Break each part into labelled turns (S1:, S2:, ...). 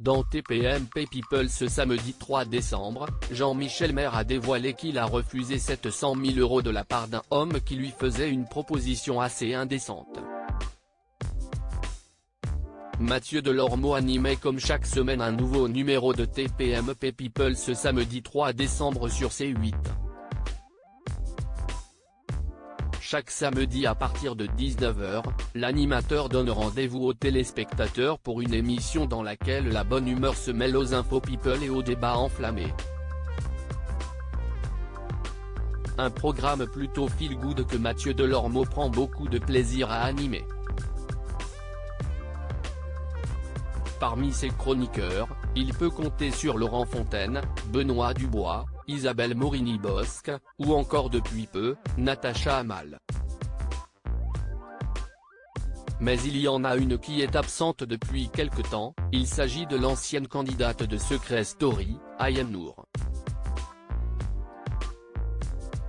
S1: Dans TPMP People ce samedi 3 décembre, Jean-Michel Maire a dévoilé qu'il a refusé 700 000 € de la part d'un homme qui lui faisait une proposition assez indécente. Mathieu Delormeau animait comme chaque semaine un nouveau numéro de TPMP People ce samedi 3 décembre sur C8. Chaque samedi à partir de 19 h, l'animateur donne rendez-vous aux téléspectateurs pour une émission dans laquelle la bonne humeur se mêle aux infos people et aux débats enflammés. Un programme plutôt feel-good que Mathieu Delormeau prend beaucoup de plaisir à animer. Parmi ses chroniqueurs, il peut compter sur Laurent Fontaine, Benoît Dubois, Isabelle Morini-Bosc, ou encore depuis peu, Natacha Hamel. Mais il y en a une qui est absente depuis quelque temps, il s'agit de l'ancienne candidate de Secret Story, Ayem Nour.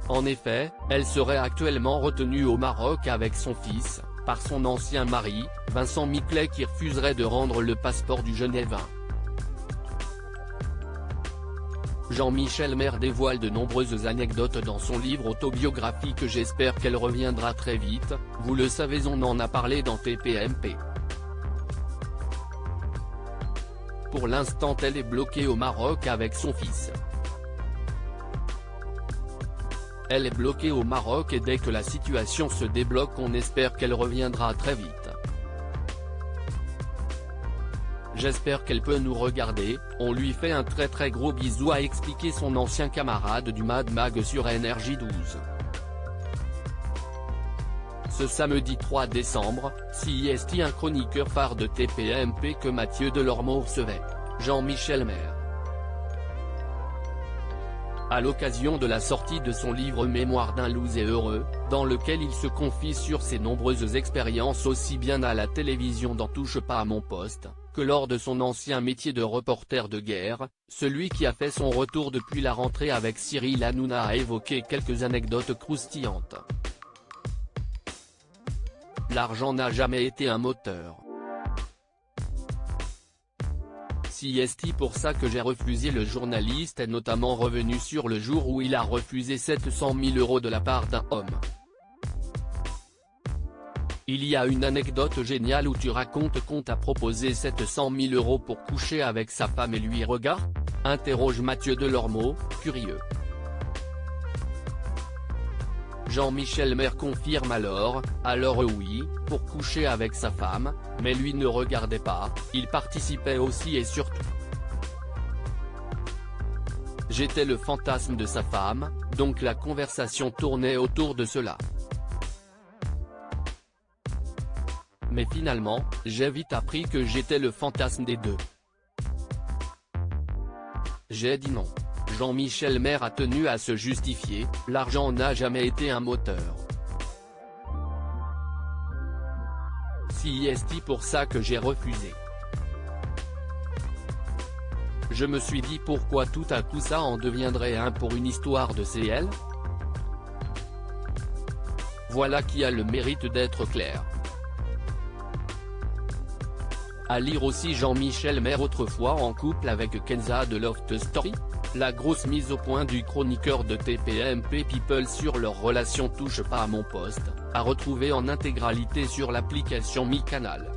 S1: En effet, elle serait actuellement retenue au Maroc avec son fils, par son ancien mari, Vincent Miclet qui refuserait de rendre le passeport du Genèvin. Jean-Michel Maire dévoile de nombreuses anecdotes dans son livre autobiographique. J'espère qu'elle reviendra très vite, vous le savez, on en a parlé dans TPMP. Pour l'instant elle est bloquée au Maroc avec son fils. Elle est bloquée au Maroc et dès que la situation se débloque on espère qu'elle reviendra très vite. J'espère qu'elle peut nous regarder, on lui fait un très gros bisou, a expliqué son ancien camarade du Mad Mag sur NRJ12. Ce samedi 3 décembre, CIST, un chroniqueur phare de TPMP que Mathieu Delormeau recevait, Jean-Michel Maire. À l'occasion de la sortie de son livre Mémoire d'un loser heureux, dans lequel il se confie sur ses nombreuses expériences aussi bien à la télévision dans Touche pas à mon poste, que lors de son ancien métier de reporter de guerre, celui qui a fait son retour depuis la rentrée avec Cyril Hanouna a évoqué quelques anecdotes croustillantes. L'argent n'a jamais été un moteur. CIST pour ça que j'ai refusé. Le journaliste est notamment revenu sur le jour où il a refusé 700 000 € de la part d'un homme. Il y a une anecdote géniale où tu racontes qu'on t'a proposé 700 000 € pour coucher avec sa femme et lui regarde, interroge Mathieu Delormeau, curieux. Jean-Michel Maire confirme alors oui, pour coucher avec sa femme, mais lui ne regardait pas, il participait aussi et surtout. J'étais le fantasme de sa femme, donc la conversation tournait autour de cela. Mais finalement, j'ai vite appris que j'étais le fantasme des deux. J'ai dit non. Jean-Michel Maire a tenu à se justifier, l'argent n'a jamais été un moteur. CIST pour ça que j'ai refusé. Je me suis dit pourquoi tout à coup ça en deviendrait un pour une histoire de CL. Voilà qui a le mérite d'être clair. À lire aussi Jean-Michel Maire autrefois en couple avec Kenza de Loft Story, la grosse mise au point du chroniqueur de TPMP People sur leur relation Touche pas à mon poste, à retrouver en intégralité sur l'application Mi Canal.